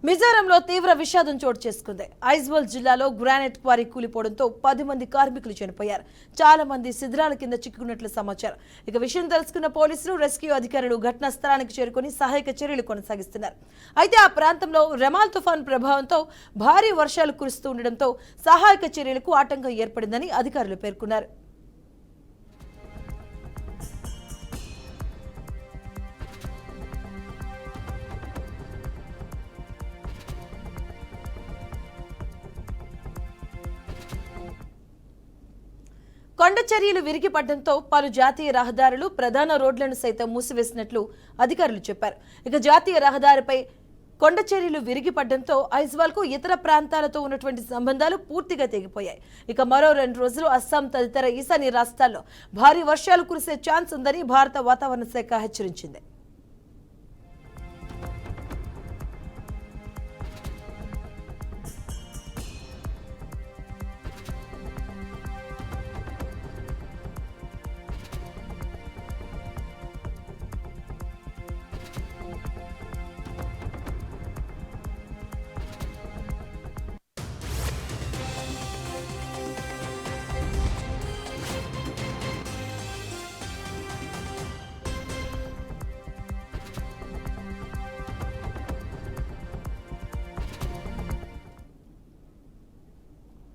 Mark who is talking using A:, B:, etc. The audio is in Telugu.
A: మిజోరంలో తీవ్ర విషాదం చోటు చేసుకుంది. ఐజ్వాల్ జిల్లాలో గ్రానైట్ క్వారీ కూలిపోవడంతో 10 మంది కార్మికులు చనిపోయారు. చాలా మంది శిథిరాల కింద చిక్కుకున్నట్లు సమాచారం. ఇక విషయం తెలుసుకున్న పోలీసులు, రెస్క్యూ అధికారులు ఘటనా స్థలానికి చేరుకుని సహాయక చర్యలు కొనసాగిస్తున్నారు. అయితే ఆ ప్రాంతంలో రెమాల్ తుఫాన్ ప్రభావంతో భారీ వర్షాలు కురుస్తూ ఉండడంతో సహాయక చర్యలకు ఆటంకం ఏర్పడిందని అధికారులు పేర్కొన్నారు. కొండ చర్యలు విరిగిపడడంతో పలు జాతీయ రహదారులు, ప్రధాన రోడ్లను సైతం మూసివేసినట్లు అధికారులు చెప్పారు. ఇక జాతీయ రహదారిపై కొండ చర్యలు విరిగిపడడంతో ఐజ్వాల్కు ఇతర ప్రాంతాలతో ఉన్నటువంటి సంబంధాలు పూర్తిగా తెగిపోయాయి. ఇక మరో 2 రోజులు అస్సాం తదితర ఈశాన్య రాష్ట్రాల్లో భారీ వర్షాలు కురిసే ఛాన్స్ ఉందని భారత వాతావరణ శాఖ హెచ్చరించింది.